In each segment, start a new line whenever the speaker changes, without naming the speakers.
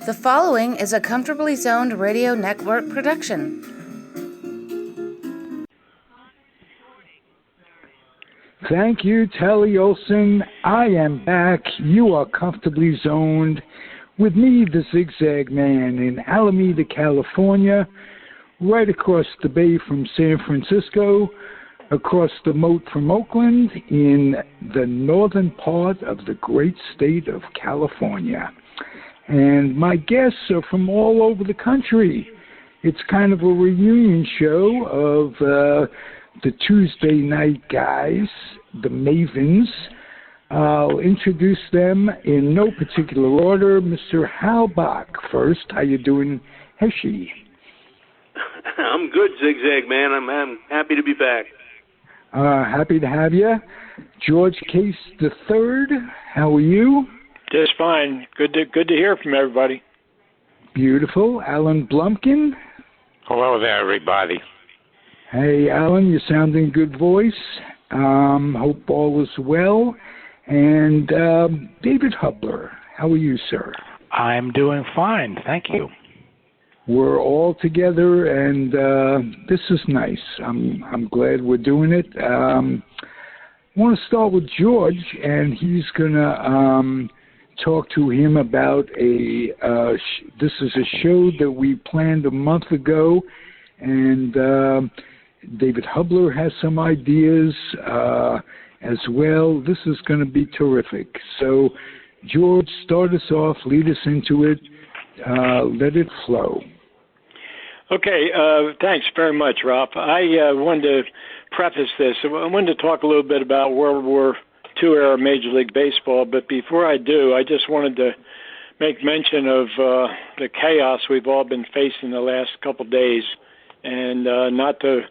The following is a Comfortably Zoned Radio Network production.
Thank you, Telly Olson. I am back. You are comfortably zoned with me, the Zig Zag Man, in Alameda, California, right across the bay from San Francisco, across the moat from Oakland, in the northern part of the great state of California. And my guests are from all over the country. It's kind of a reunion show of the Tuesday night guys, the Mavens. I'll introduce them in no particular order. Mr. Hal Bock first. How you doing, Heshy?
I'm good, Zig Zag Man. I'm happy to be back.
Happy to have you. George Case III, how are you?
Just fine. Good to hear from everybody.
Beautiful. Alan Blumkin.
Hello there, everybody.
Hey, Alan, you sound in good voice. Hope all is well. And David Hubler, how are you, sir?
I'm doing fine, thank you.
We're all together, and this is nice. I'm glad we're doing it. I want to start with George, and he's going to talk to him about this is a show that we planned a month ago, and David Hubler has some ideas as well. This is going to be terrific. So, George, start us off, lead us into it, let it flow.
Okay, thanks very much, Rob. I wanted to preface this. I wanted to talk a little bit about World War II era Major League Baseball, but before I do, I just wanted to make mention of the chaos we've all been facing the last couple days, and not to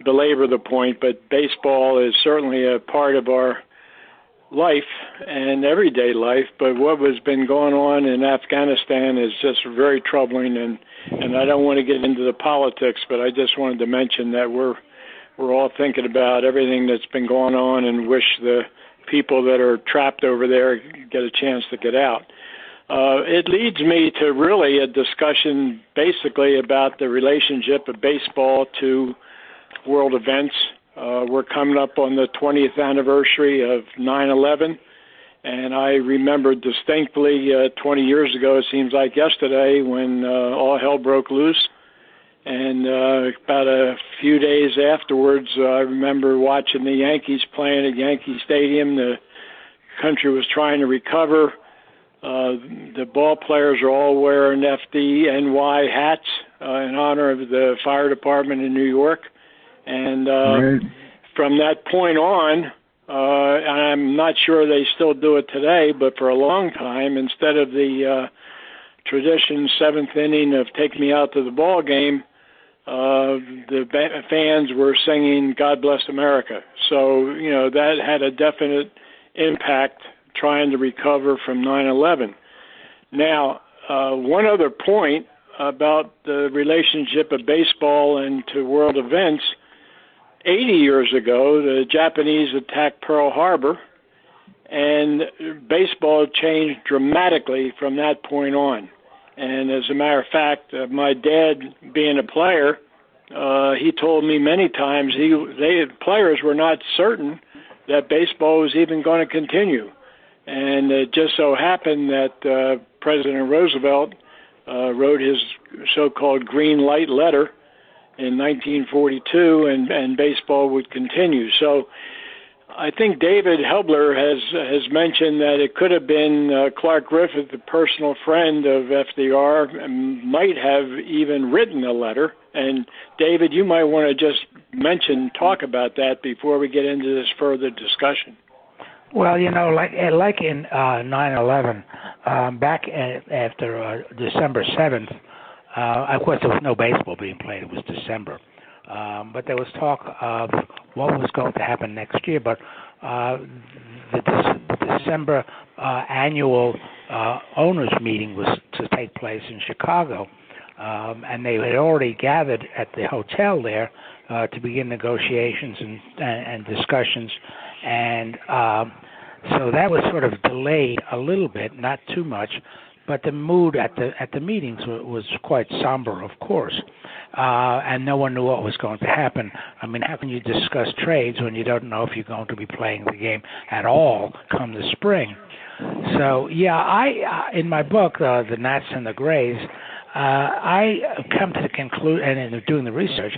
belabor the point, but baseball is certainly a part of our life and everyday life, but what has been going on in Afghanistan is just very troubling, and I don't want to get into the politics, but I just wanted to mention that we're all thinking about everything that's been going on and wish the people that are trapped over there get a chance to get out. It leads me to really a discussion basically about the relationship of baseball to world events. We're coming up on the 20th anniversary of 9/11, and I remember distinctly 20 years ago, it seems like yesterday, when all hell broke loose. And about a few days afterwards, I remember watching the Yankees playing at Yankee Stadium. The country was trying to recover. The ball players are all wearing FDNY hats in honor of the fire department in New York. And from that point on, I'm not sure they still do it today, but for a long time, instead of the tradition seventh inning of "Take Me Out to the Ball Game," the fans were singing "God Bless America." So, that had a definite impact trying to recover from 9/11. Now, one other point about the relationship of baseball and to world events. 80 years ago, the Japanese attacked Pearl Harbor, and baseball changed dramatically from that point on. And as a matter of fact, my dad, being a player, he told me many times players were not certain that baseball was even going to continue. And it just so happened that President Roosevelt wrote his so-called green light letter in 1942, and baseball would continue. So I think David Hubler has mentioned that it could have been Clark Griffith, the personal friend of FDR, and might have even written a letter. And David, you might want to just talk about that before we get into this further discussion.
Well, like in 9/11, back after December 7th, of course, there was no baseball being played. It was December. But there was talk of what was going to happen next year. But the December annual owners meeting was to take place in Chicago. And they had already gathered at the hotel there to begin negotiations and discussions. And so that was sort of delayed a little bit, not too much. but the mood at the meetings was quite somber, of course, and no one knew what was going to happen. I mean, how can you discuss trades when you don't know if you're going to be playing the game at all come the spring? So, yeah, I in my book, The Nats and the Grays, I come to the conclusion, and in doing the research,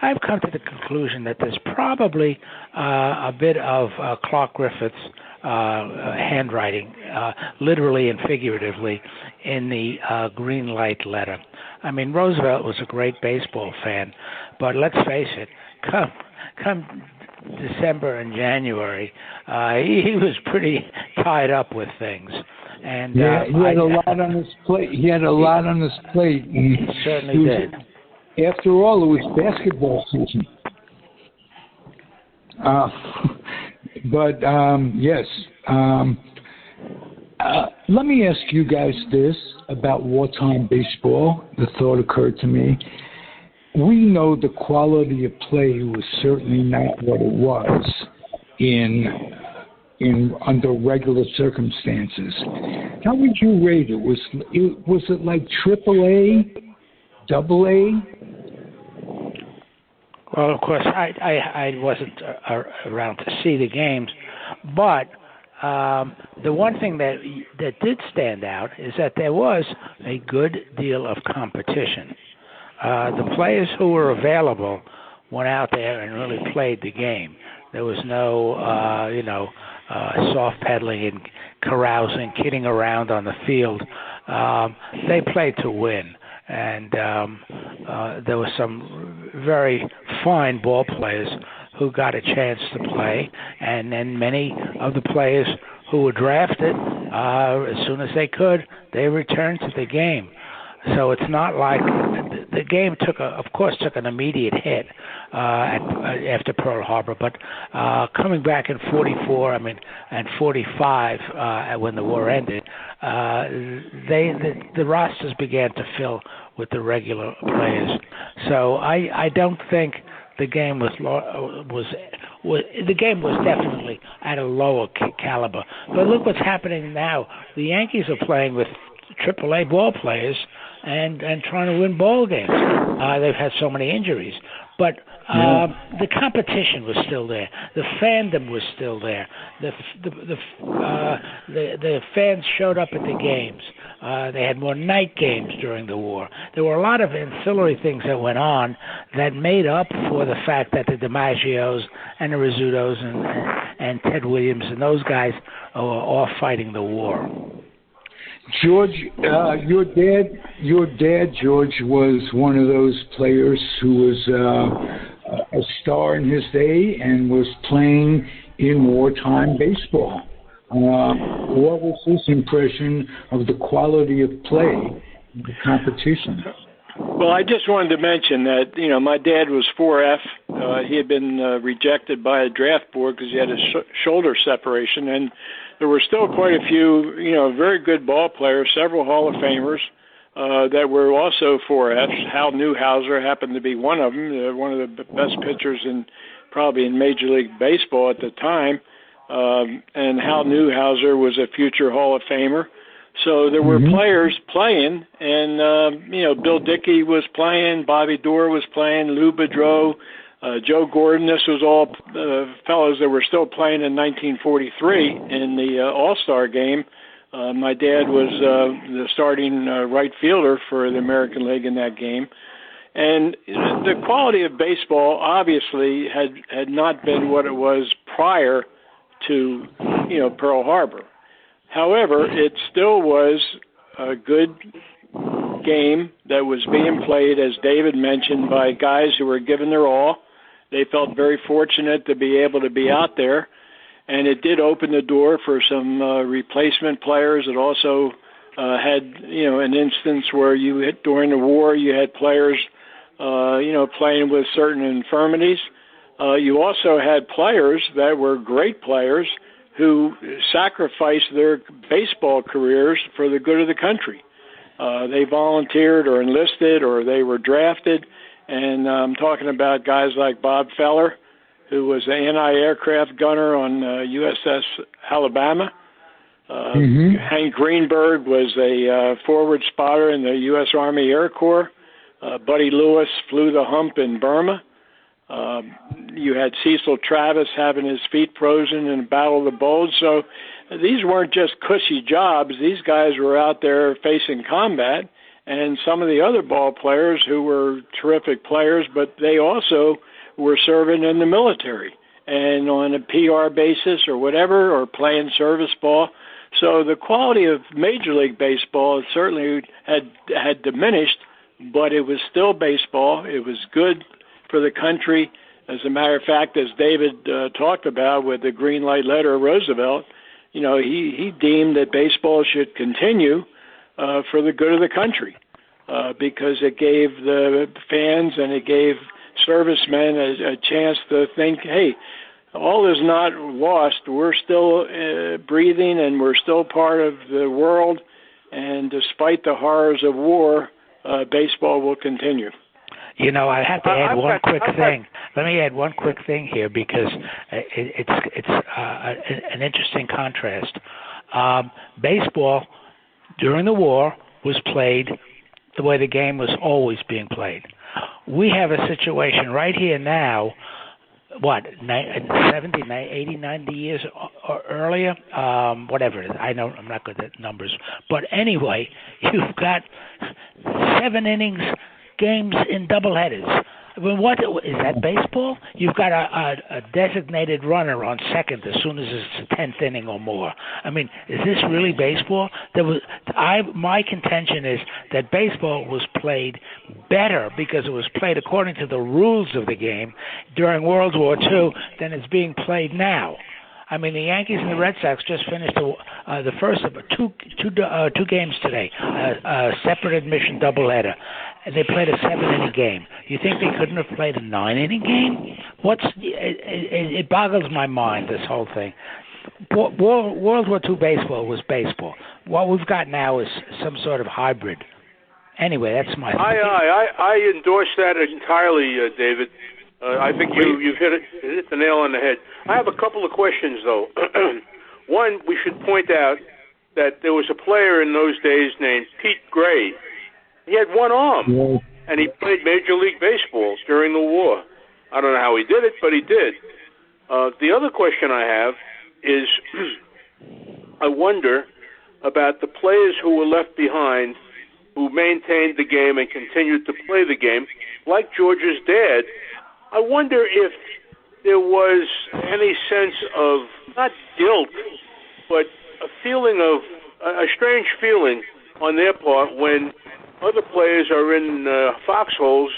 I've come to the conclusion that there's probably a bit of Clark Griffith's handwriting, literally and figuratively, in the green light letter. I mean, Roosevelt was a great baseball fan, but let's face it, come December and January, he was pretty tied up with things. And
he had a lot on his plate. He had a lot on his plate.
He certainly did.
After all, it was basketball season. Yes. Let me ask you guys this about wartime baseball. The thought occurred to me. We know the quality of play was certainly not what it was in under regular circumstances. How would you rate it? Was it like AAA, AA?
Well, of course, I wasn't around to see the games, but the one thing that did stand out is that there was a good deal of competition. The players who were available went out there and really played the game. There was no, soft pedaling and carousing, kidding around on the field. They played to win. And there were some very fine ball players who got a chance to play, and then many of the players who were drafted, as soon as they could, they returned to the game. So it's not like the game took an immediate hit after Pearl Harbor, but coming back in '44, and '45 when the war ended, the rosters began to fill with the regular players. So I don't think the game the game was definitely at a lower caliber. But look what's happening now. The Yankees are playing with AAA ball players and trying to win ball games. They've had so many injuries, but the competition was still there. The fandom was still there. The fans showed up at the games. They had more night games during the war. There were a lot of ancillary things that went on that made up for the fact that the DiMaggios and the Rizzutos and Ted Williams and those guys were all fighting the war.
George, your dad, George, was one of those players who was a star in his day and was playing in wartime baseball. What was his impression of the quality of play, the competition?
Well, I just wanted to mention that, my dad was 4F. He had been rejected by a draft board because he had a shoulder separation, and there were still quite a few, very good ball players, several Hall of Famers that were also 4Fs. Hal Newhouser happened to be one of them, one of the best pitchers probably in Major League Baseball at the time. And Hal Newhouser was a future Hall of Famer. So there were players playing, and, Bill Dickey was playing, Bobby Doerr was playing, Lou Boudreau, Joe Gordon. This was all fellows that were still playing in 1943 in the All-Star game. My dad was the starting right fielder for the American League in that game. And the quality of baseball obviously had not been what it was prior to, Pearl Harbor. However, it still was a good game that was being played, as David mentioned, by guys who were giving their all. They felt very fortunate to be able to be out there, and it did open the door for some replacement players. It also had, an instance where during the war, you had players, playing with certain infirmities. You also had players that were great players who sacrificed their baseball careers for the good of the country. They volunteered or enlisted or they were drafted. And I'm talking about guys like Bob Feller, who was an anti-aircraft gunner on USS Alabama. Hank Greenberg was a forward spotter in the U.S. Army Air Corps. Buddy Lewis flew the hump in Burma. You had Cecil Travis having his feet frozen in the Battle of the Bulge. So these weren't just cushy jobs. These guys were out there facing combat. And some of the other ball players who were terrific players, but they also were serving in the military and on a PR basis or whatever, or playing service ball. So the quality of Major League Baseball certainly had diminished, but it was still baseball. It was good for the country. As a matter of fact, as David talked about with the green light letter of Roosevelt, he deemed that baseball should continue for the good of the country because it gave the fans and it gave servicemen a chance to think, hey, all is not lost. We're still breathing and we're still part of the world. And despite the horrors of war, baseball will continue.
I have to add one quick thing. Let me add one quick thing here because it's an interesting contrast. Baseball during the war was played the way the game was always being played. We have a situation right here now, 70, 80, 90 years or earlier, whatever it is. I know I'm not good at numbers. But anyway, you've got 7 innings games in doubleheaders. I mean, what is that baseball? You've got a designated runner on second as soon as it's the 10th inning or more. I mean, is this really baseball? My contention is that baseball was played better because it was played according to the rules of the game during World War II than it's being played now. I mean, the Yankees and the Red Sox just finished the first of two games today, a separate admission doubleheader. And they played a 7-inning game. You think they couldn't have played a 9-inning game? It boggles my mind, this whole thing. World War II baseball was baseball. What we've got now is some sort of hybrid. Anyway, that's my thing.
I endorse that entirely, David. I think you've hit the nail on the head. I have a couple of questions, though. One, we should point out that there was a player in those days named Pete Gray. He had one arm, and he played Major League Baseball during the war. I don't know how he did it, but he did. The other question I have is I wonder about the players who were left behind who maintained the game and continued to play the game, like George's dad. I wonder if there was any sense of, not guilt, but a strange feeling on their part when other players are in foxholes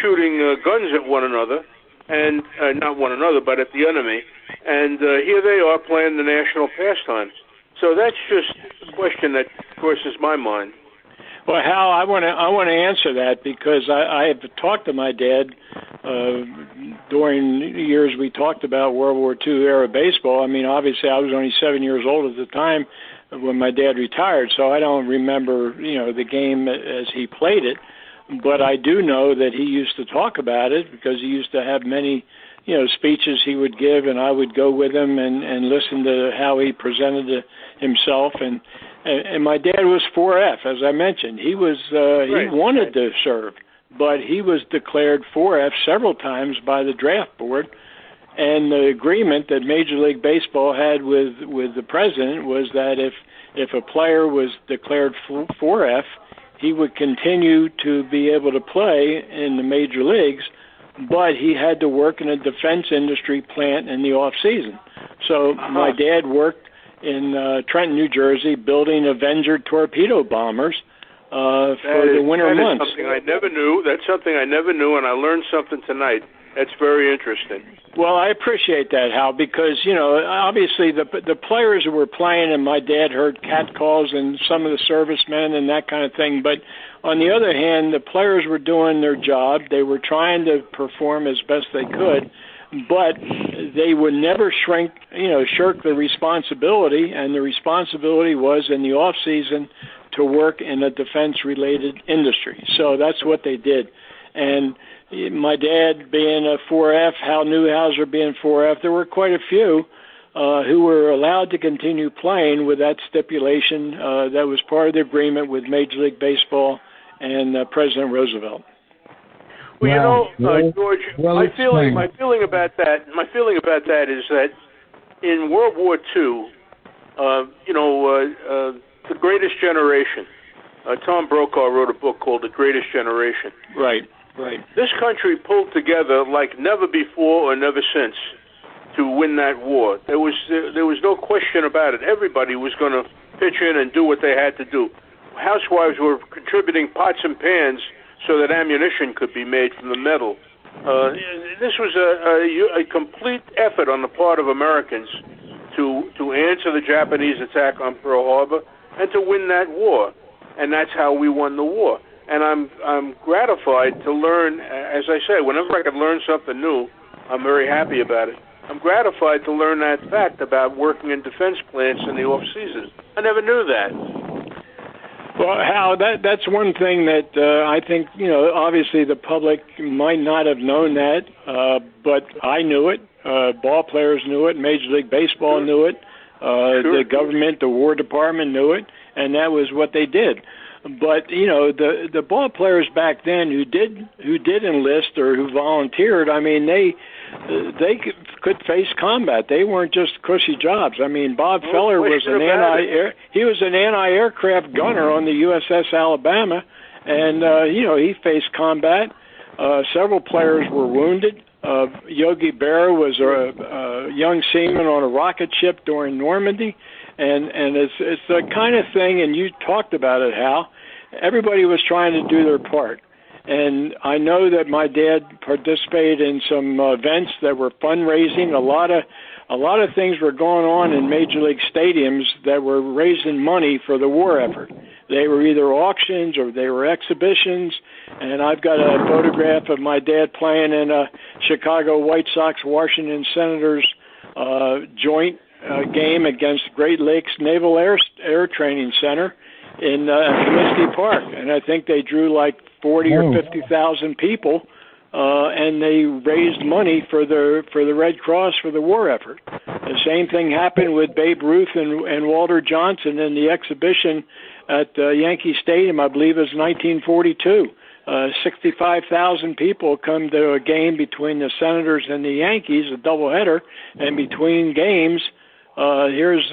shooting guns at one another, and not one another, but at the enemy. And here they are playing the national pastime. So that's just a question that crosses my mind.
Well, Hal, I want to answer that because I have talked to my dad during years we talked about World War II era baseball. I mean, obviously, I was only 7 years old at the time when my dad retired, so I don't remember, the game as he played it. But I do know that he used to talk about it because he used to have many, speeches he would give, and I would go with him and listen to how he presented himself. And my dad was 4F, as I mentioned. He was he wanted to serve, but he was declared 4F several times by the draft board. And the agreement that Major League Baseball had with the president was that if a player was declared 4F, he would continue to be able to play in the major leagues, but he had to work in a defense industry plant in the off season. So my dad worked in Trenton, New Jersey, building Avenger torpedo bombers for the winter months.
That's something I never knew. That's something I never knew, and I learned something tonight. That's very interesting.
Well, I appreciate that, Hal, because, obviously the players who were playing, and my dad heard catcalls and some of the servicemen and that kind of thing. But on the other hand, the players were doing their job. They were trying to perform as best they could, but they would never shirk the responsibility. And the responsibility was in the off season to work in a defense-related industry. So that's what they did. And my dad being a 4F, Hal Newhouser being 4F, there were quite a few. who were allowed to continue playing with that stipulation that was part of the agreement with Major League Baseball and President Roosevelt.
Well, George, my feeling about that is that in World War II, The Greatest Generation. Tom Brokaw wrote a book called The Greatest Generation.
Right.
This country pulled together like never before or never since to win that war. There was no question about it. Everybody was going to pitch in and do what they had to do. Housewives were contributing pots and pans so that ammunition could be made from the metal. This was a complete effort on the part of Americans to answer the Japanese attack on Pearl Harbor and to win that war. And that's how we won the war. And I'm gratified to learn, as I say, whenever I can learn something new, I'm very happy about it. I'm gratified to learn that fact about working in defense plants in the off-season. I never knew that.
Well, Hal, that's one thing that I think, obviously the public might not have known that, but I knew it. Ball players knew it. Major League Baseball knew it. The government, the War Department knew it, and that was what they did. But the ball players back then who did enlist or who volunteered, I mean, they could face combat. They weren't just cushy jobs. I mean, Bob Feller was an anti-aircraft gunner on the USS Alabama, and he faced combat. Several players were wounded. Yogi Berra was a young seaman on a rocket ship during Normandy, and it's the kind of thing. And you talked about it, Hal. Everybody was trying to do their part. And I know that my dad participated in some events that were fundraising. A lot of things were going on in major league stadiums that were raising money for the war effort. They were either auctions or they were exhibitions. And I've got a photograph of my dad playing in a Chicago White Sox, Washington Senators joint game against Great Lakes Naval Air Training Center in Comiskey Park, and I think they drew like 40 or 50,000 people, and they raised money for the Red Cross for the war effort. The same thing happened with Babe Ruth and Walter Johnson in the exhibition at Yankee Stadium, I believe it was 1942. 65,000 people come to a game between the Senators and the Yankees, a doubleheader, and between games, here's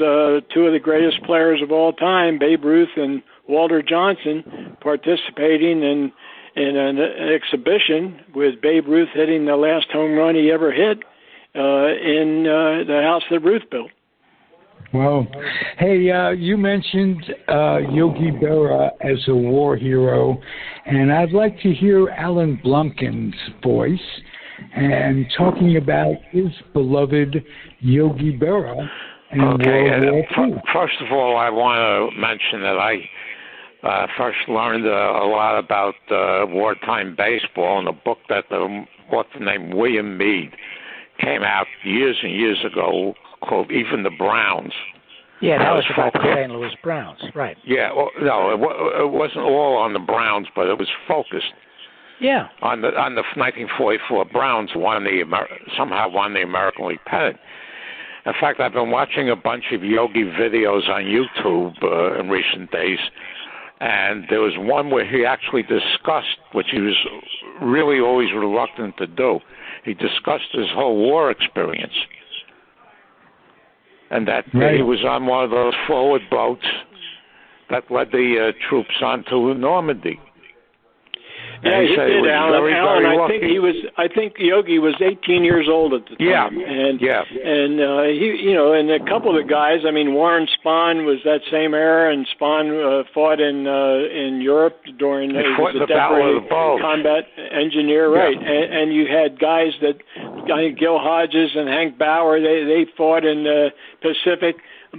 two of the greatest players of all time, Babe Ruth and Walter Johnson, participating in an exhibition with Babe Ruth hitting the last home run he ever hit in the house that Ruth built.
Well, hey, you mentioned Yogi Berra as a war hero, and I'd like to hear Alan Blumkin's voice and talking about his beloved Yogi Berra.
Okay, first of all, I want to mention that I first learned a lot about wartime baseball in a book that the author named William Meade came out years and years ago called Even the Browns.
Yeah, that was about the St. Louis Browns, right.
Yeah, no, it wasn't all on the Browns, but it was focused.
Yeah.
On the 1944 Browns somehow won the American League pennant. In fact, I've been watching a bunch of Yogi videos on YouTube in recent days, and there was one where he actually discussed, which he was really always reluctant to do, he discussed his whole war experience, and that he was on one of those forward boats that led the troops onto Normandy.
Yeah, he did, Alan. I think Yogi was 18 years old at the time. And he, and a couple of the guys. I mean, Warren Spahn was that same era, and Spahn fought in Europe during he was a decorated combat engineer, right? And you had guys Gil Hodges and Hank Bauer. They fought in the Pacific,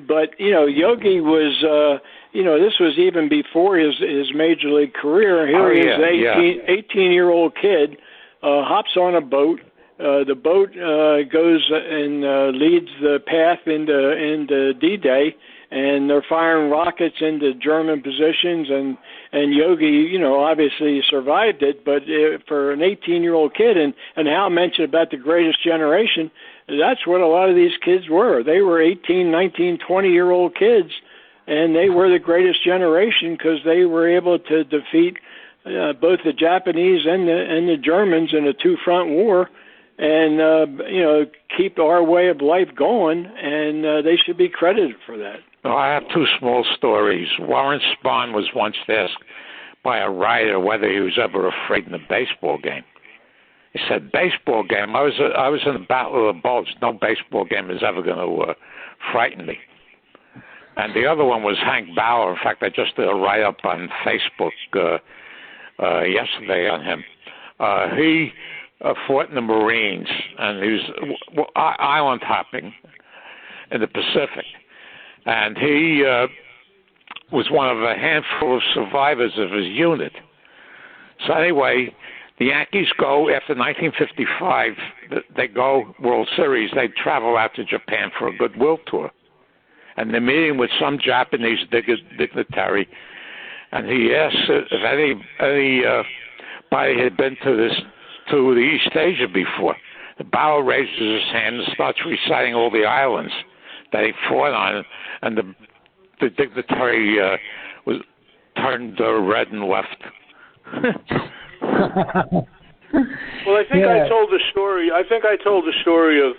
but Yogi was. This was even before his major league career. Here he is, 18-year-old kid, hops on a boat. The boat goes and leads the path into D-Day, and they're firing rockets into German positions, and Yogi, obviously survived it, but for an 18-year-old kid, and Hal mentioned about the greatest generation, that's what a lot of these kids were. They were 18, 19, 20-year-old kids, and they were the greatest generation because they were able to defeat both the Japanese and the Germans in a two-front war, and keep our way of life going, and they should be credited for that.
Well, I have two small stories. Warren Spahn was once asked by a writer whether he was ever afraid in a baseball game. He said, "Baseball game? I was in the Battle of the Bulge. No baseball game is ever going to frighten me." And the other one was Hank Bauer. In fact, I just did a write-up on Facebook yesterday on him. He fought in the Marines, and he was island hopping in the Pacific. And he was one of a handful of survivors of his unit. So anyway, the Yankees go, after 1955, they go World Series, they travel out to Japan for a goodwill tour. And they're meeting with some Japanese dignitary, and he asks if anybody had been to the East Asia before. The Bauer raises his hand and starts reciting all the islands that he fought on, and the dignitary was turned red and left.
Well, I think I told the story. I think I told the story of,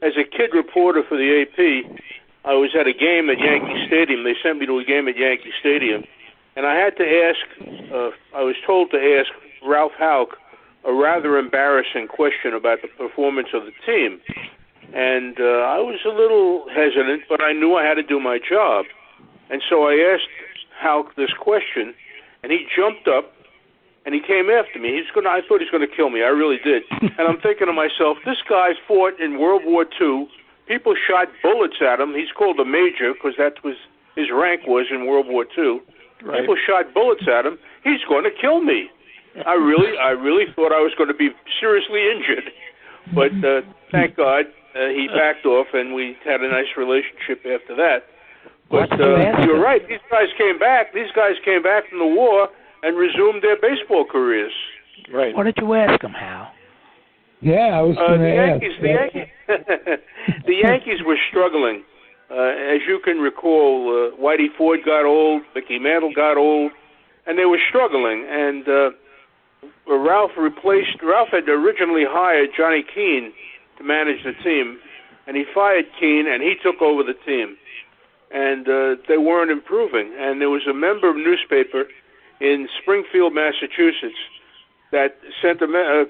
as a kid reporter for the AP, I was at a game at Yankee Stadium. They sent me to a game at Yankee Stadium, and I had to ask. I was told to ask Ralph Houck a rather embarrassing question about the performance of the team. And I was a little hesitant, but I knew I had to do my job. And so I asked Houck this question, and he jumped up, and he came after me. I thought he was going to kill me. I really did. And I'm thinking to myself, this guy fought in World War II. People shot bullets at him. He's called a major because that was his rank was in World War II. Right. People shot bullets at him. He's going to kill me. I really thought I was going to be seriously injured. But thank God he backed off, and we had a nice relationship after that. But you're right. These guys came back. These guys came back from the war and resumed their baseball careers.
Right. What did you ask them, Hal?
Yeah, I was going to ask.
The Yankees were struggling. As you can recall, Whitey Ford got old, Mickey Mantle got old, and they were struggling. And Ralph had originally hired Johnny Keane to manage the team, and he fired Keane, and he took over the team. And they weren't improving. And there was a member of a newspaper in Springfield, Massachusetts, that sent a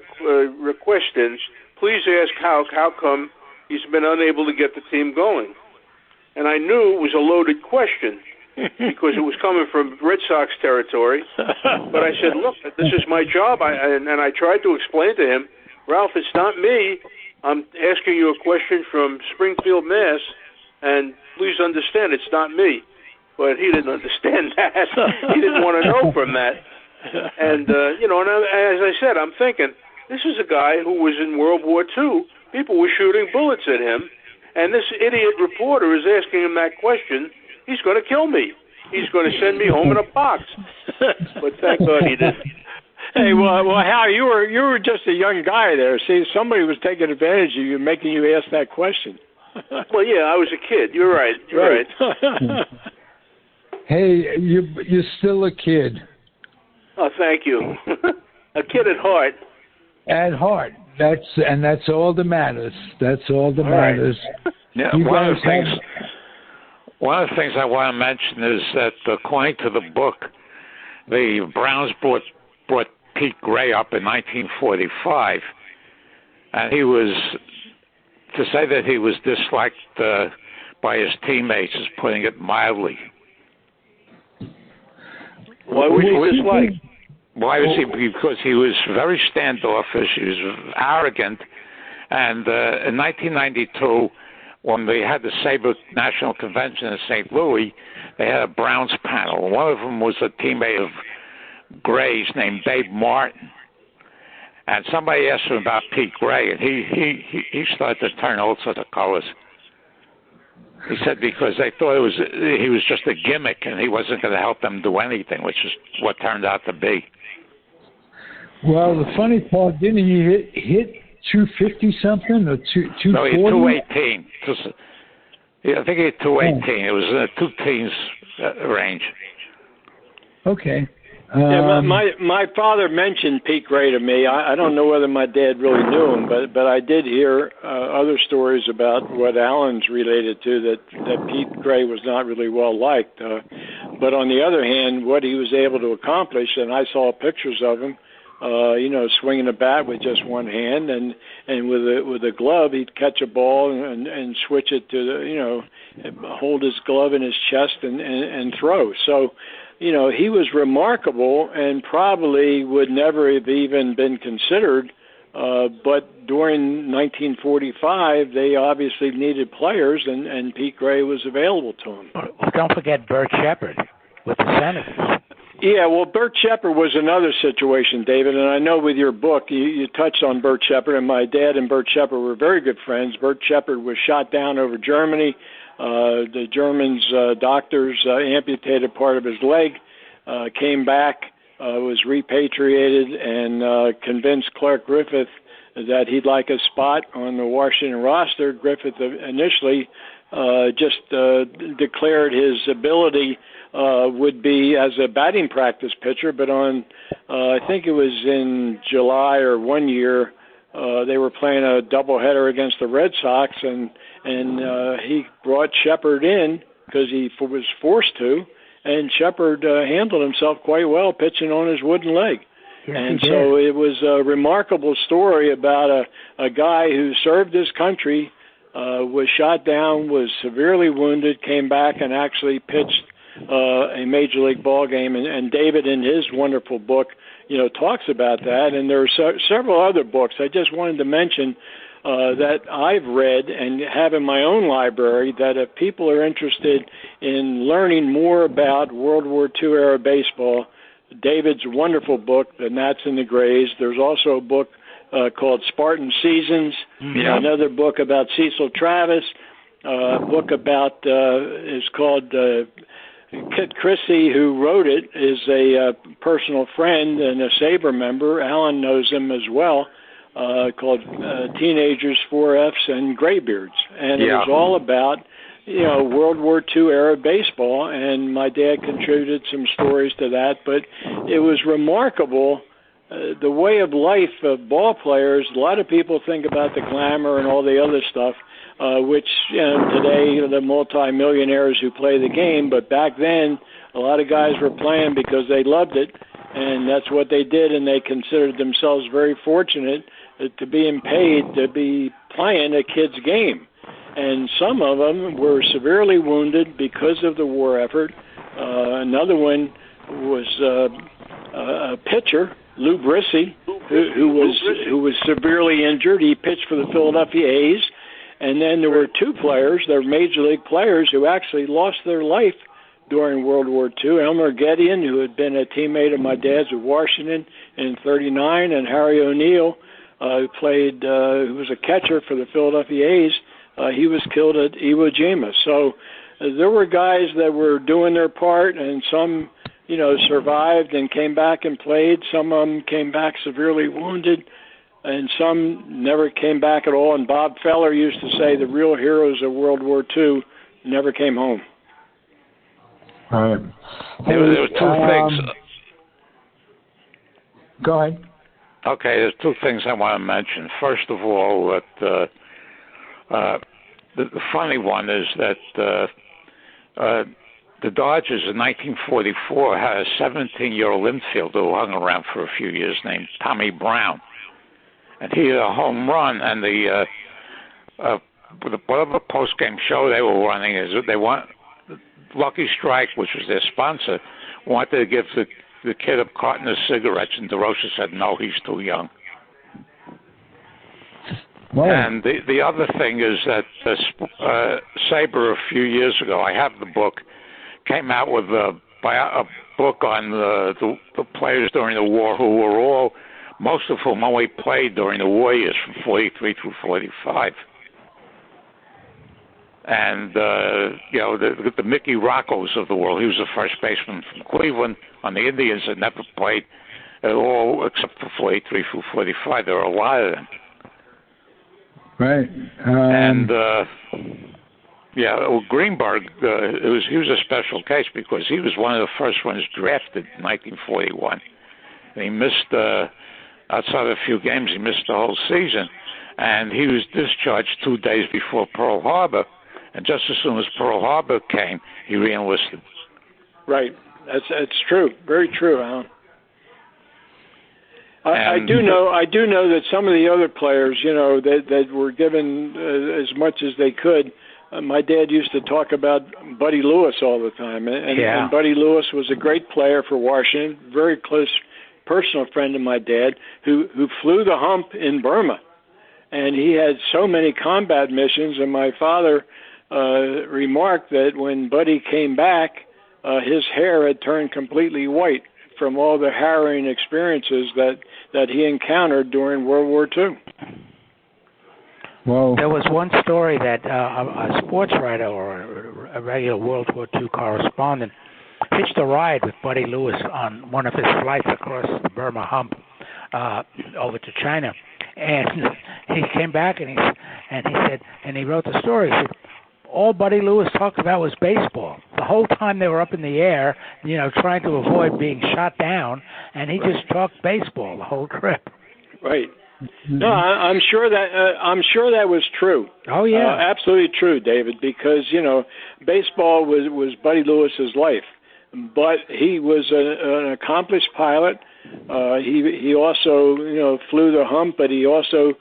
request in, please ask Houck how come he's been unable to get the team going. And I knew it was a loaded question because it was coming from Red Sox territory. But I said, look, this is my job. And I tried to explain to him, Ralph, it's not me. I'm asking you a question from Springfield, Mass., and please understand it's not me. But he didn't understand that. He didn't want to know from that. And, and as I said, I'm thinking, this is a guy who was in World War II. People were shooting bullets at him. And this idiot reporter is asking him that question. He's going to kill me. He's going to send me home in a box. But thank God he didn't.
Hey, well, Hal, you were just a young guy there. See, somebody was taking advantage of you, making you ask that question.
Well, yeah, I was a kid. You're right. You're right.
Hey, you're still a kid.
Oh, thank you. A kid at heart.
At heart. That's all that matters. That's all that matters.
Yeah, one of the things I want to mention is that according to the book, the Browns brought Pete Gray up in 1945, and to say that he was disliked by his teammates is putting it mildly.
Why was he disliked?
Why was he? Because he was very standoffish. He was arrogant. And in 1992, when they had the Sabre National Convention in St. Louis, they had a Browns panel. One of them was a teammate of Gray's named Babe Martin. And somebody asked him about Pete Gray, and he started to turn all sorts of colors. He said because they thought he was just a gimmick and he wasn't going to help them do anything, which is what turned out to be.
Well, the funny part, didn't he hit 250 something or 240?
No, he hit 218. I think he hit 218. It was in the two teens range.
Okay.
Yeah, my father mentioned Pete Gray to me. I don't know whether my dad really knew him, but I did hear other stories about what Alan's related to, that Pete Gray was not really well liked. But on the other hand, what he was able to accomplish, and I saw pictures of him, swinging a bat with just one hand, and with a glove, he'd catch a ball and switch it to hold his glove in his chest and throw. So, he was remarkable and probably would never have even been considered. But during 1945, they obviously needed players, and Pete Gray was available to them.
Well, don't forget Bert Shepard with the Senators.
Yeah, well, Bert Shepard was another situation, David, and I know with your book you touched on Bert Shepard, and my dad and Bert Shepard were very good friends. Bert Shepard was shot down over Germany. The Germans' doctors amputated part of his leg, came back, was repatriated, and convinced Clark Griffith that he'd like a spot on the Washington roster. Griffith initially just declared his ability would be as a batting practice pitcher, but on I think it was in July or one year, they were playing a doubleheader against the Red Sox, and he brought Shepard in because he was forced to, and Shepard handled himself quite well pitching on his wooden leg.
Yes,
and so it was a remarkable story about a guy who served his country, was shot down, was severely wounded, came back and actually pitched a major league ball game. And David, in his wonderful book, talks about that. And there are several other books. I just wanted to mention that I've read and have in my own library, that if people are interested in learning more about World War II era baseball, David's wonderful book, The Nats and the Grays. There's also a book called Spartan Seasons, another book about Cecil Travis, a book about is called Kit Christie, who wrote it, is a personal friend and a SABR member. Alan knows him as well, called Teenagers, 4Fs, and Graybeards. And it was all about, World War II era baseball, and my dad contributed some stories to that. But it was remarkable, the way of life of ball players. A lot of people think about the glamour and all the other stuff, which today, the multi-millionaires who play the game, but back then a lot of guys were playing because they loved it, and that's what they did, and they considered themselves very fortunate to being paid to be playing a kid's game. And some of them were severely wounded because of the war effort. Another one was a pitcher, Lou Brissy, who was severely injured. He pitched for the Philadelphia A's. And then there were two players, they're major league players, who actually lost their life during World War II. Elmer Gedeon, who had been a teammate of my dad's with Washington in '39, and Harry O'Neill, who was a catcher for the Philadelphia A's. He was killed at Iwo Jima. So there were guys that were doing their part, and some, survived and came back and played. Some of them came back severely wounded, and some never came back at all. And Bob Feller used to say the real heroes of World War II never came home.
All right.
There were two things.
Go ahead.
Okay, there's two things I want to mention. First of all, that the funny one is that the Dodgers in 1944 had a 17-year-old infielder who hung around for a few years named Tommy Brown. And he had a home run, and whatever post-game show they were running is they want Lucky Strike, which was their sponsor, wanted to give the kid a carton of cigarettes, and DeRocha said, no, he's too young.
Wow.
And the other thing is that SABR a few years ago, I have the book, came out with a book on the players during the war who were all, most of whom only played during the war years from 43 through 45. and the Mickey Roccos of the world. He was the first baseman from Cleveland on the Indians that never played at all except for 43 through 45. There were a lot of them.
Right.
Greenberg, he was a special case because he was one of the first ones drafted in 1941. And he missed, outside of a few games, he missed the whole season. And he was discharged 2 days before Pearl Harbor. And just as soon as Pearl Harbor came, he reenlisted.
Right. That's true. Very true, Alan. I do know that some of the other players, that were given as much as they could. My dad used to talk about Buddy Lewis all the time, and Buddy Lewis was a great player for Washington, very close personal friend of my dad, who flew the hump in Burma, and he had so many combat missions. And my father remarked that when Buddy came back, his hair had turned completely white from all the harrowing experiences that he encountered during World War II.
Well,
there was one story that a sports writer or a regular World War II correspondent hitched a ride with Buddy Lewis on one of his flights across the Burma Hump over to China, and he came back and he said, and he wrote the story. He said, all Buddy Lewis talked about was baseball. The whole time they were up in the air, trying to avoid being shot down, and he just talked baseball the whole trip.
Right. No, I'm sure that was true.
Oh yeah,
absolutely true, David. Because baseball was Buddy Lewis's life, but he was an accomplished pilot. He also flew the hump, but he also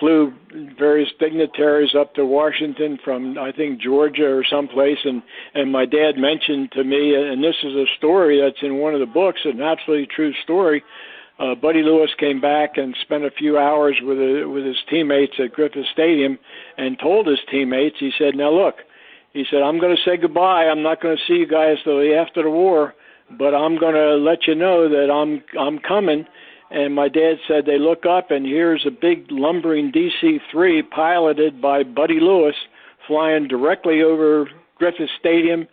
flew various dignitaries up to Washington from, I think, Georgia or someplace. And my dad mentioned to me, and this is a story that's in one of the books, an absolutely true story. Buddy Lewis came back and spent a few hours with his teammates at Griffith Stadium and told his teammates, he said, now look, he said, I'm going to say goodbye. I'm not going to see you guys till after the war, but I'm going to let you know that I'm coming. And my dad said they look up, and here's a big lumbering DC-3 piloted by Buddy Lewis flying directly over Griffith Stadium.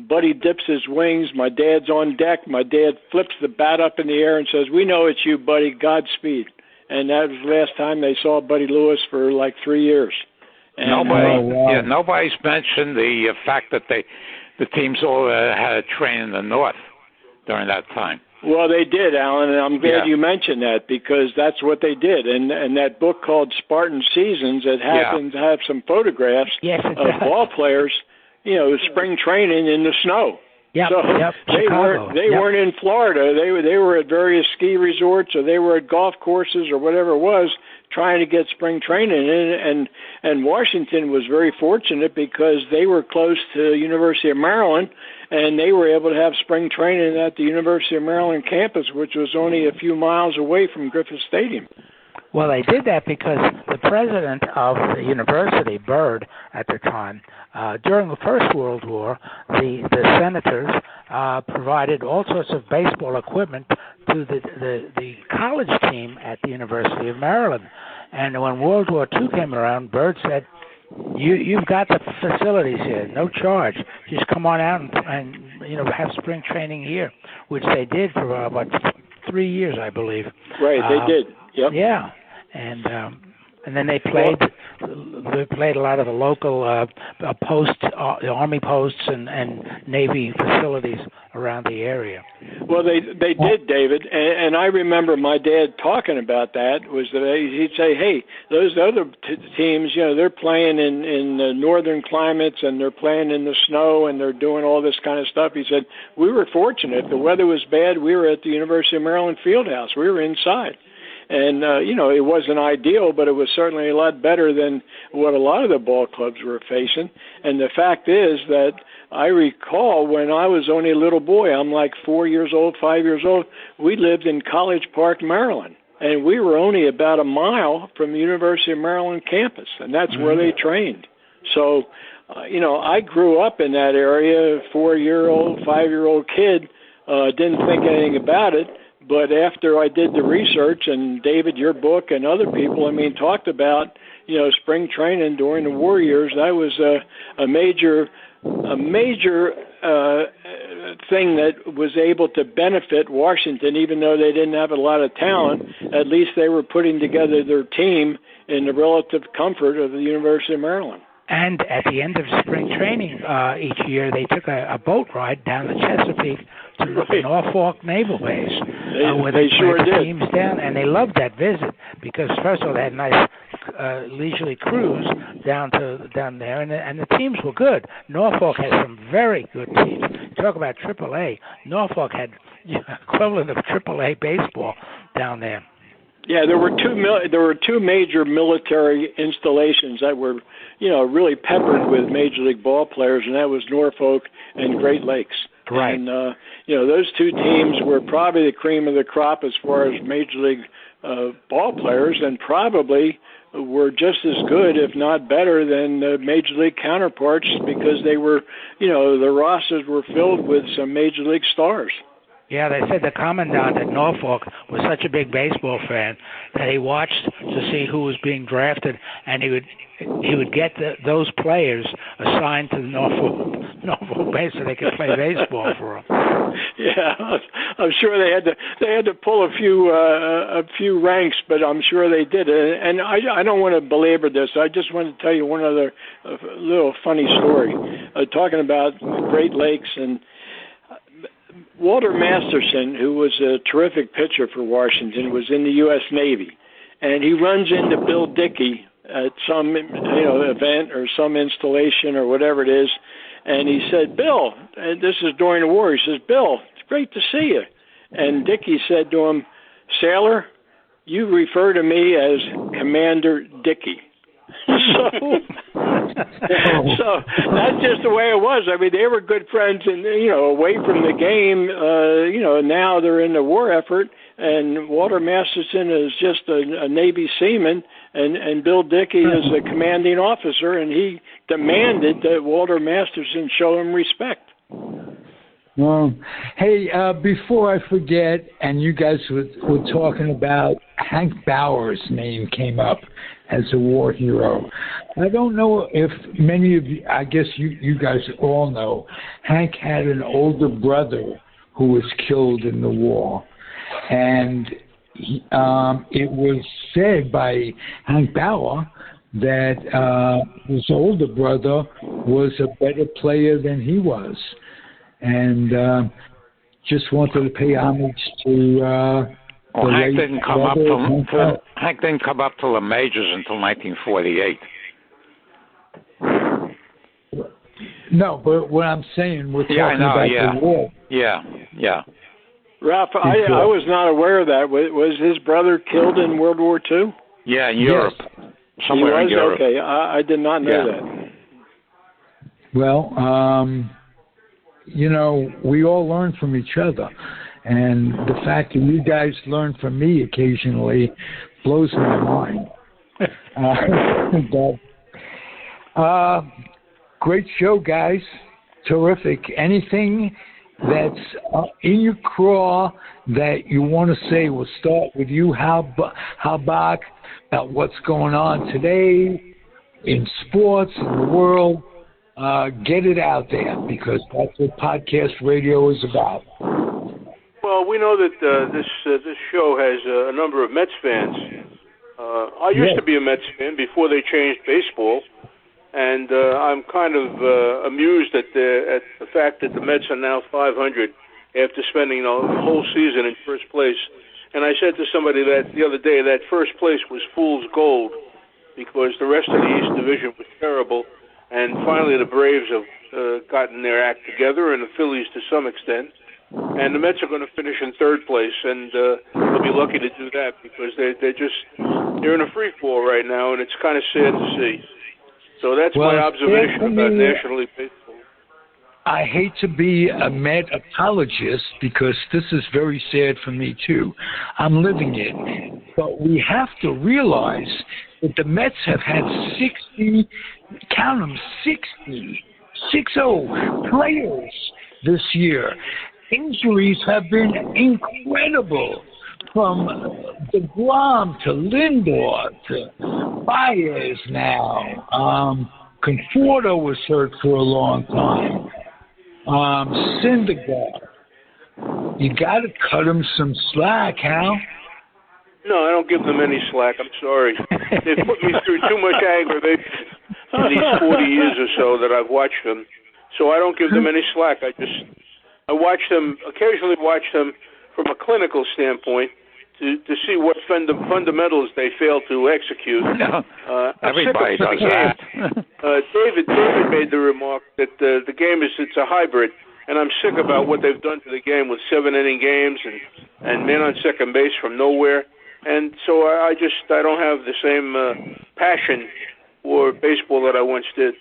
Buddy dips his wings. My dad's on deck. My dad flips the bat up in the air and says, we know it's you, Buddy. Godspeed. And that was the last time they saw Buddy Lewis for like 3 years. And
nobody's mentioned the fact that the teams all had to train in the north during that time.
Well, they did, Alan, and I'm glad you mentioned that because that's what they did. And that book called Spartan Seasons, it happens to have some photographs of ball players, spring training in the snow.
Yep,
so they weren't in Florida. They were at various ski resorts, or they were at golf courses, or whatever it was, trying to get spring training in. And Washington was very fortunate because they were close to University of Maryland, and they were able to have spring training at the University of Maryland campus, which was only a few miles away from Griffith Stadium.
Well, they did that because the president of the university, Byrd, at the time, during the First World War, the senators provided all sorts of baseball equipment to the college team at the University of Maryland. And when World War II came around, Byrd said, You've got the facilities here, no charge. Just come on out and have spring training here, which they did for about 3 years, I believe.
Right, they did. Yep.
Yeah, and then they played. They played a lot of the local army posts and Navy facilities around the area.
Well, they did, David, and I remember my dad talking about that. Was that he'd say, "Hey, those other teams, they're playing in the northern climates and they're playing in the snow and they're doing all this kind of stuff." He said, "We were fortunate. The weather was bad. We were at the University of Maryland Fieldhouse. We were inside." And, it wasn't ideal, but it was certainly a lot better than what a lot of the ball clubs were facing. And the fact is that I recall when I was only a little boy, I'm like 4 years old, 5 years old, we lived in College Park, Maryland. And we were only about a mile from the University of Maryland campus, and that's where they trained. So, I grew up in that area, 4-year-old, 5-year-old kid, didn't think anything about it. But after I did the research, and David, your book, and other people, talked about, spring training during the war years, that was a major thing that was able to benefit Washington, even though they didn't have a lot of talent. At least they were putting together their team in the relative comfort of the University of Maryland.
And at the end of spring training each year, they took a boat ride down the Chesapeake to the Norfolk Naval Base, where they
sure
played
did.
teams down, and they loved that visit because first of all, they had a nice leisurely cruise down there, and the teams were good. Norfolk had some very good teams. Talk about AAA. Norfolk had equivalent of AAA baseball down there.
Yeah, there were two major military installations that were, really peppered with Major League ball players, and that was Norfolk and Great Lakes.
Right.
And those two teams were probably the cream of the crop as far as Major League ball players, and probably were just as good, if not better, than the Major League counterparts because they were, the rosters were filled with some Major League stars.
Yeah, they said the commandant at Norfolk was such a big baseball fan that he watched to see who was being drafted, and he would get those players assigned to the Norfolk base so they could play baseball for him.
Yeah, I'm sure they had to pull a few ranks, but I'm sure they did. And I don't want to belabor this. I just want to tell you one other little funny story, talking about Great Lakes and. Walter Masterson, who was a terrific pitcher for Washington, was in the U.S. Navy, and he runs into Bill Dickey at some event or some installation or whatever it is, and he said, "Bill," and this is during the war, he says, "Bill, it's great to see you." And Dickey said to him, "Sailor, you refer to me as Commander Dickey." So that's just the way it was. They were good friends, and away from the game, now they're in the war effort. And Walter Masterson is just a Navy seaman, and Bill Dickey is a commanding officer, and he demanded that Walter Masterson show him respect.
Well, hey, before I forget, and you guys were talking about Hank Bauer's name came up as a war hero. I don't know if many of you, I guess you guys all know, Hank had an older brother who was killed in the war. And it was said by Hank Bauer that his older brother was a better player than he was. And just wanted to pay homage to
Hank didn't come up to the majors until 1948.
No, but what I'm saying, we're talking about the war.
Yeah.
Ralph, I was not aware of that. Was his brother killed in World War II?
Yeah, in Europe.
Yes.
Somewhere in Europe.
Okay, I did not know that.
Well, we all learn from each other. And the fact that you guys learn from me occasionally blows my mind. Great show, guys. Terrific. Anything that's in your craw that you want to say? We'll start with you, Bock, about what's going on today in sports, in the world. Get it out there, because that's what podcast radio is about.
Well, we know that this show has a number of Mets fans. I used to be a Mets fan before they changed baseball, and I'm kind of amused at the fact that the Mets are now 500 after spending the whole season in first place. And I said to somebody that the other day that first place was fool's gold, because the rest of the East Division was terrible, and finally the Braves have gotten their act together, and the Phillies to some extent. And the Mets are going to finish in third place, and they'll be lucky to do that, because they're in a free fall right now, and it's kind of sad to see. So that's my observation about National League Baseball.
I hate to be a Met apologist, because this is very sad for me too. I'm living it. But we have to realize that the Mets have had 60 players this year. injuries have been incredible. From DeGrom to Lindor to Baez now. Conforto was hurt for a long time. Syndergaard. You got to cut him some slack, Hal.
No, I don't give them any slack. I'm sorry. They've put me through too much aggravation in these 40 years or so that I've watched them. So I don't give them any slack. I watch them, occasionally watch them from a clinical standpoint to see what fundamentals they fail to execute.
No, everybody does that.
David made the remark that the game it's a hybrid, and I'm sick about what they've done to the game with 7-inning games and men on second base from nowhere. And so I don't have the same passion for baseball that I once did.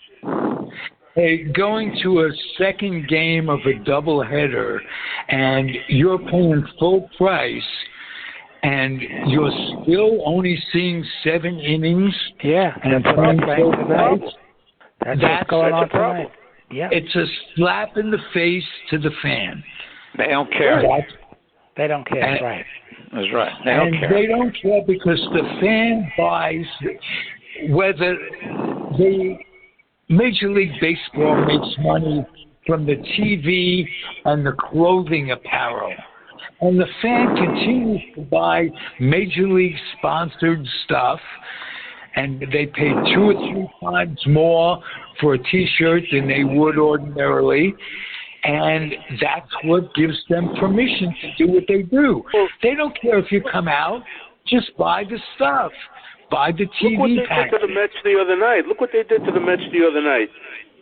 Hey, going to a second game of a doubleheader, and you're paying full price, and you're still only seeing 7 innings.
Yeah,
and
that's
playing
tonight. That's what's going on
a problem.
tonight. Yeah,
it's a slap in the face to the fan.
They don't care.
They don't care. That's right.
That's right. They don't care.
They don't care because the fan buys whether the Major League Baseball makes money from the TV and the clothing apparel. And the fan continues to buy Major League sponsored stuff, and they pay 2 or 3 times more for a T-shirt than they would ordinarily. And that's what gives them permission to do what they do. They don't care if you come out, just buy the stuff. Buy the TV
Look what they
package.
did to the Mets the other night. Look what they did to the Mets the other night.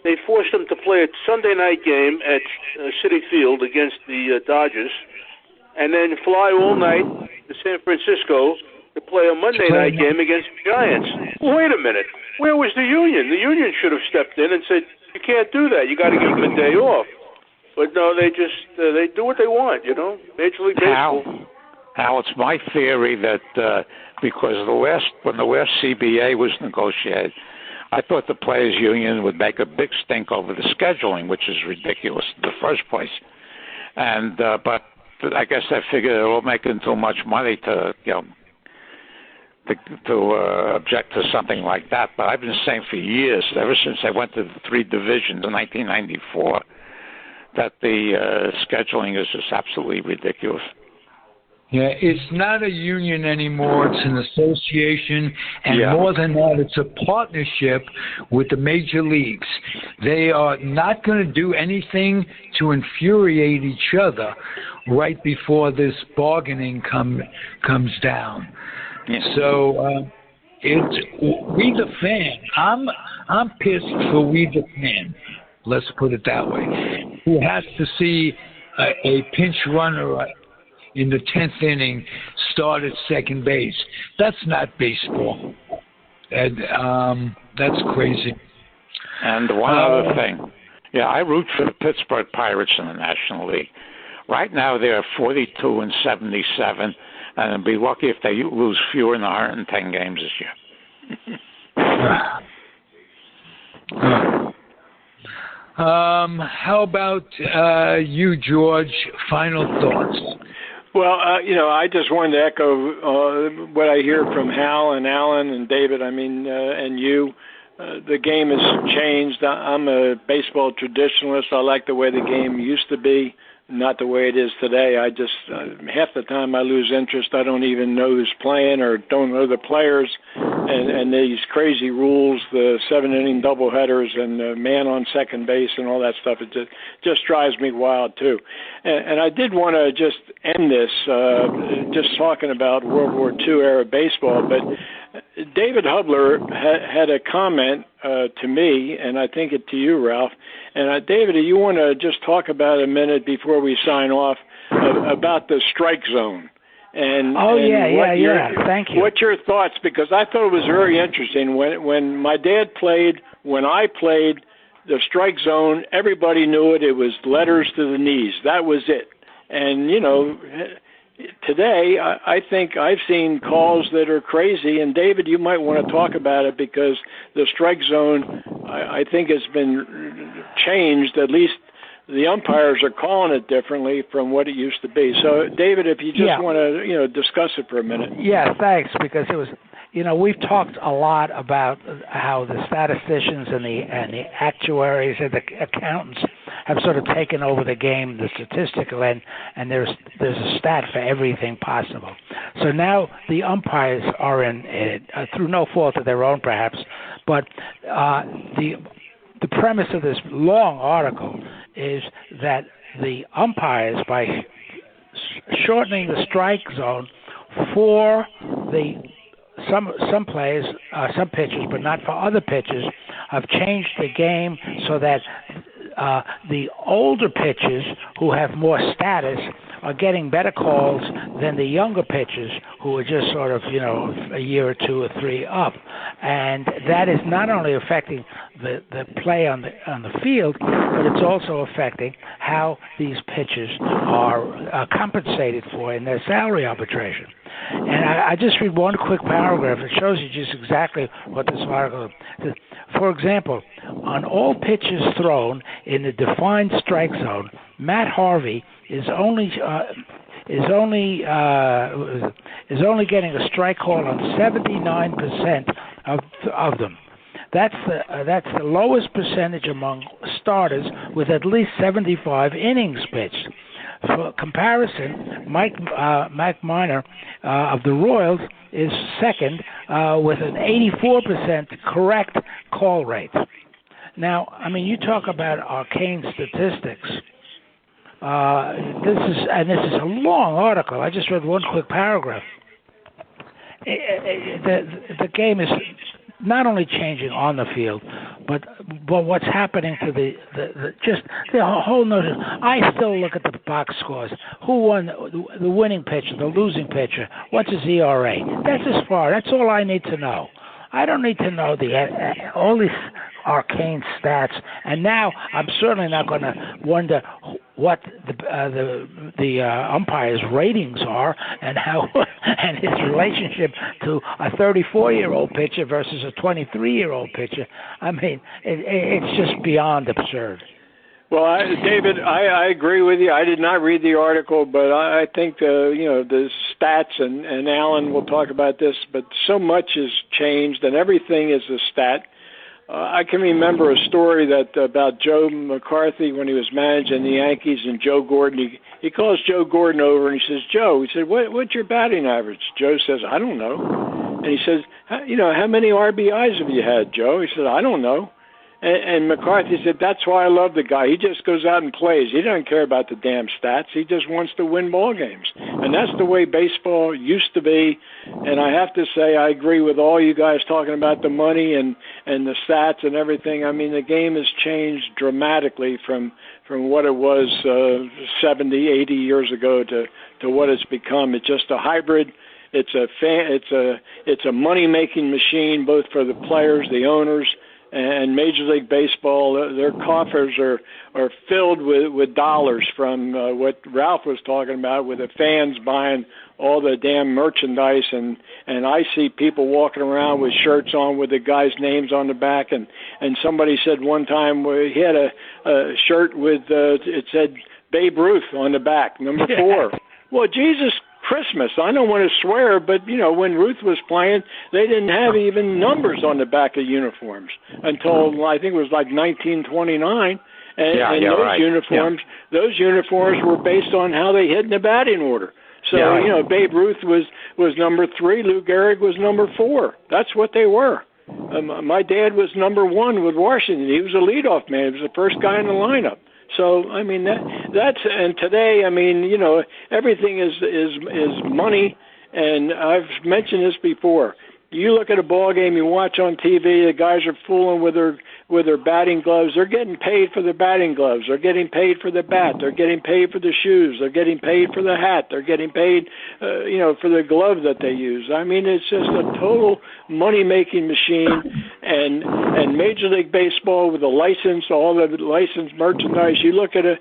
They forced them to play a Sunday night game at Citi Field against the Dodgers, and then fly all night to San Francisco to play a Monday night game against the Giants. Wait a minute. Where was the union? The union should have stepped in and said, you can't do that. You got to give them a day off. But no, they just they do what they want, Major League Baseball.
Hal, it's my theory that because when the last CBA was negotiated, I thought the players' union would make a big stink over the scheduling, which is ridiculous in the first place. And but I guess they figured they were making too much money to object to something like that. But I've been saying for years, ever since I went to the 3 divisions in 1994, that the scheduling is just absolutely ridiculous.
Yeah, it's not a union anymore. It's an association, and more than that, it's a partnership with the major leagues. They are not going to do anything to infuriate each other right before this bargaining comes down. Yeah. So it's we the fan. I'm pissed for we the fan. Let's put it that way. Who has to see a pinch runner in the 10th inning start at second base? That's not baseball. And that's crazy.
And one other thing. Yeah, I root for the Pittsburgh Pirates in the National League. Right now they're 42 and 77, and I'd be lucky if they lose fewer than 110 games this year.
How about you, George? Final thoughts?
Well, I just wanted to echo what I hear from Hal and Alan and David. I mean, and you. The game has changed. I'm a baseball traditionalist. I like the way the game used to be, not the way it is today. I just half the time I lose interest. I don't even know who's playing or don't know the players, and these crazy rules, the 7-inning doubleheaders and the man on second base and all that stuff. It just drives me wild too. And I did want to just end this just talking about World War II era baseball, but David Hubler had a comment to me, and I think it to you, Ralph. And David, do you want to just talk about a minute before we sign off about the strike zone? And
Thank you.
What's your thoughts? Because I thought it was very interesting when my dad played, when I played the strike zone. Everybody knew it. It was letters to the knees. That was it. And today, I think I've seen calls that are crazy, and David, you might want to talk about it because the strike zone, I think, has been changed, at least the umpires are calling it differently from what it used to be. So, David, if you just want to, discuss it for a minute.
Yeah, thanks, because it was, we've talked a lot about how the statisticians and the actuaries and the accountants have sort of taken over the game, the statistical end, and there's a stat for everything possible. So now the umpires are in it, through no fault of their own, perhaps, but the premise of this long article is that the umpires, by shortening the strike zone for some players, some pitchers, but not for other pitchers, have changed the game so that the older pitchers who have more status are getting better calls than the younger pitchers who are just sort of, a year or two or three up. And that is not only affecting the play on the field, but it's also affecting how these pitchers are compensated for in their salary arbitration. And I just read one quick paragraph. It shows you just exactly what this article says. For example, on all pitches thrown in the defined strike zone, Matt Harvey is only getting a strike call on 79% of them. That's the lowest percentage among starters with at least 75 innings pitched. For comparison, Mike Minor of the Royals is second with an 84% correct call rate. Now, you talk about arcane statistics. This is a long article. I just read one quick paragraph. The game is not only changing on the field, but what's happening to the whole notion. I still look at the box scores. Who won the winning pitcher, the losing pitcher? What's his ERA? That's all I need to know. I don't need to know all these arcane stats. And now I'm certainly not going to wonder what the umpire's ratings are and how and his relationship to a 34-year-old pitcher versus a 23-year-old pitcher. It's just beyond absurd.
Well, David, I agree with you. I did not read the article, but I think the stats, and Alan will talk about this, but so much has changed, and everything is a stat. I can remember a story about Joe McCarthy when he was managing the Yankees, and Joe Gordon. He calls Joe Gordon over, and he says, "Joe," he said, "what's your batting average?" Joe says, "I don't know." And he says, how many RBIs have you had, Joe? He said, "I don't know." And McCarthy said, "That's why I love the guy. He just goes out and plays. He doesn't care about the damn stats. He just wants to win ball games." And that's the way baseball used to be. And I have to say, I agree with all you guys talking about the money and the stats and everything. The game has changed dramatically from what it was 70, 80 years ago to what it's become. It's just a hybrid. It's a money-making machine, both for the players, the owners, and Major League Baseball. Their coffers are filled with dollars from what Ralph was talking about, with the fans buying all the damn merchandise, and I see people walking around with shirts on with the guys' names on the back, and somebody said one time he had a shirt with it said Babe Ruth on the back, number 4. Well, Jesus Christmas, I don't want to swear, but when Ruth was playing, they didn't have even numbers on the back of uniforms until I think it was like 1929. And those uniforms were based on how they hit in the batting order. So Babe Ruth was number 3, Lou Gehrig was number 4. That's what they were. My dad was number 1 with Washington. He was a leadoff man. He was the first guy in the lineup. So that's and today everything is money, and I've mentioned this before. You look at a ball game, you watch on TV, the guys are fooling with their batting gloves. They're getting paid for the batting gloves. They're getting paid for the bat. They're getting paid for the shoes. They're getting paid for the hat. They're getting paid, for the glove that they use. It's just a total money-making machine. And Major League Baseball with the license, all the licensed merchandise. You look at a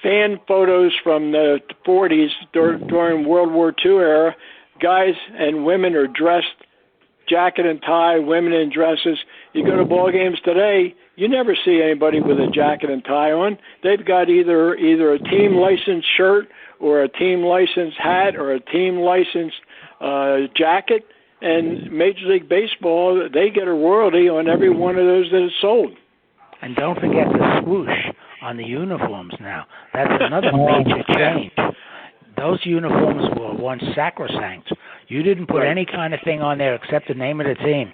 fan photos from the 40s during World War II era. Guys and women are dressed jacket and tie, women in dresses. You go to ball games today, You never see anybody with a jacket and tie on. They've got either a team licensed shirt or a team licensed hat or a team licensed jacket. And Major League Baseball, they get a royalty on every one of those that is sold.
And don't forget the swoosh on the uniforms now. That's another major change. Those uniforms were once sacrosanct. You didn't put any kind of thing on there except the name of the team.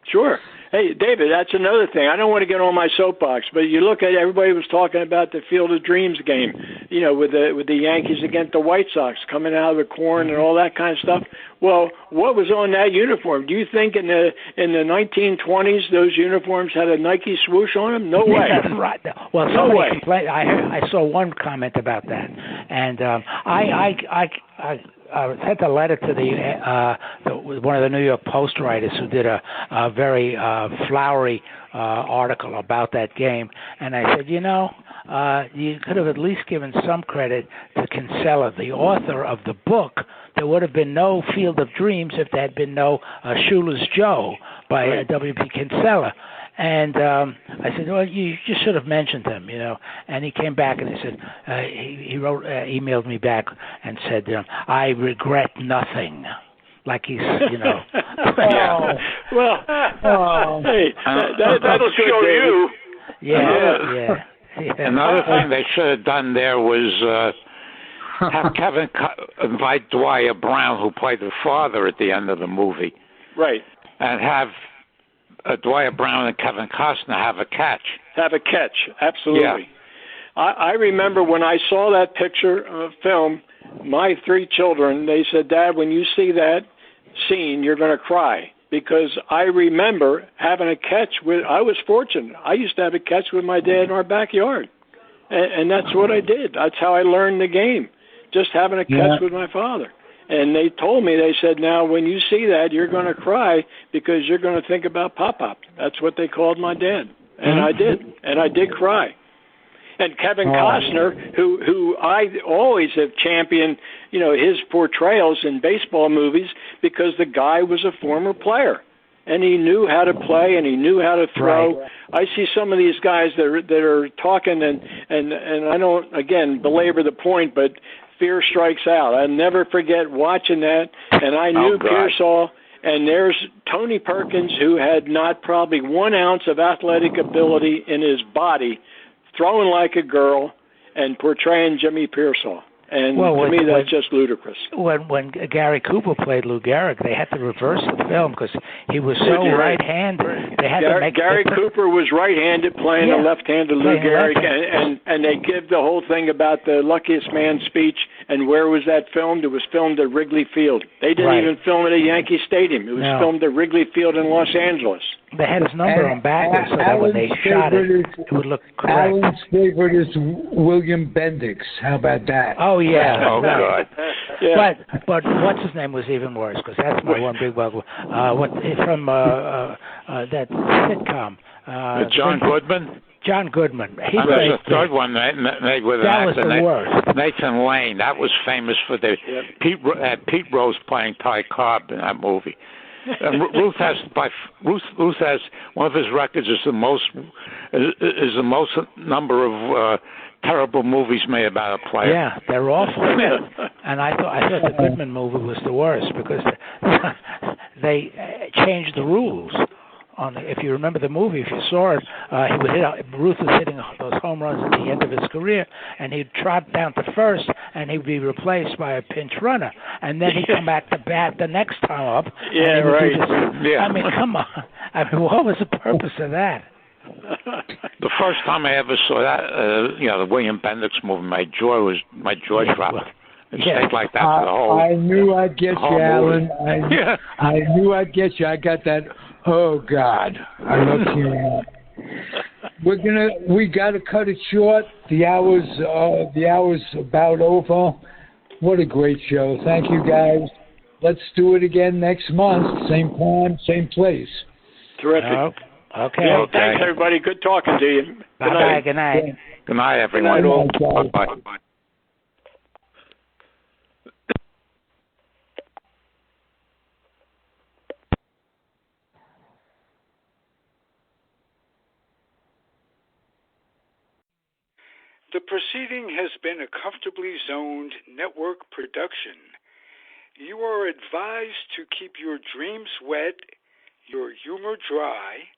Sure. Hey, David, that's another thing. I don't want to get on my soapbox, but you look at everybody was talking about the Field of Dreams game, with the Yankees against the White Sox coming out of the corn and all that kind of stuff. Well, what was on that uniform? Do you think in the 1920s those uniforms had a Nike swoosh on them? No way.
Right. Well, somebody complained. I saw one comment about that, and I sent a letter to one of the New York Post writers who did a very flowery article about that game, and I said, you could have at least given some credit to Kinsella, the author of the book. There would have been no Field of Dreams if there had been no Schuler's Joe by W.P. Kinsella. And I said, well, you just should have mentioned him, And he came back and he said, he wrote, emailed me back and said, I regret nothing. Like he's,
Yeah. Well, hey, that'll show you.
Yeah.
Another thing they should have done there was have Kevin invite Dwyer Brown, who played the father at the end of the movie.
Right.
And have Dwyer Brown and Kevin Costner have a catch. Absolutely.
Yeah. I remember when I saw that picture film, my 3 children, they said, Dad, when you see that scene, you're going to cry. Because I remember having a catch I was fortunate. I used to have a catch with my dad in our backyard. And that's what I did. That's how I learned the game, just having a catch with my father. And they told me, they said, now, when you see that, you're going to cry because you're going to think about Pop-Pop. That's what they called my dad. And I did. And I did cry. And Kevin Costner, who I always have championed, his portrayals in baseball movies because the guy was a former player. And he knew how to play and he knew how to throw. Right. I see some of these guys that are talking and I don't, again, belabor the point, but fear strikes out. I'll never forget watching that, and I knew Pearsall, and there's Tony Perkins, who had not probably 1 ounce of athletic ability in his body, throwing like a girl and portraying Jimmy Pearsall. And to me, that's just ludicrous.
When Gary Cooper played Lou Gehrig, they had to reverse the film because he was so right-handed. They had to make
Gary Cooper was right-handed playing a left-handed Lou Gehrig, and they give the whole thing about the luckiest man speech. And where was that filmed? It was filmed at Wrigley Field. They didn't even film it at Yankee Stadium. It was filmed at Wrigley Field in Los Angeles.
They had his number on backwards so that when they shot it, it would look correct.
Alan's favorite is William Bendix. How about that?
Oh, yeah.
Oh, God.
Yeah. But what's his name was even worse because that's my one big bug. From that sitcom.
John Goodman?
John Goodman.
He played the third one made with
that was the worst.
Nathan Lane. That was famous for the Pete Rose playing Ty Cobb in that movie. Ruth has one of his records is the most number of terrible movies made about a player.
Yeah, they're awful. And I thought the Goodman movie was the worst because they changed the rules. If you remember the movie, if you saw it, he would Ruth was hitting those home runs at the end of his career, and he'd trot down to first, and he'd be replaced by a pinch runner, and then he'd come back to bat the next time up.
Yeah, right.
I mean, come on. I mean, what was the purpose of that?
The first time I ever saw that, the William Bendix movie, my jaw dropped. It stayed like that for the whole.
I knew I'd get you, Alan. I knew I'd get you. I got that. Oh God! I love hearing that. We got to cut it short. The hour's about over. What a great show! Thank you, guys. Let's do it again next month, same time, same place.
Terrific.
Okay.
Yeah, thanks, everybody. Good talking to you.
Bye. Good night.
Good night, everyone. Bye.
The proceeding has been a Comfortably Zoned network production. You are advised to keep your dreams wet, your humor dry,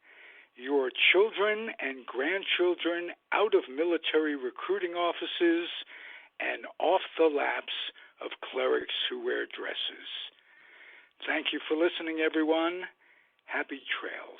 your children and grandchildren out of military recruiting offices and off the laps of clerics who wear dresses. Thank you for listening, everyone. Happy trails.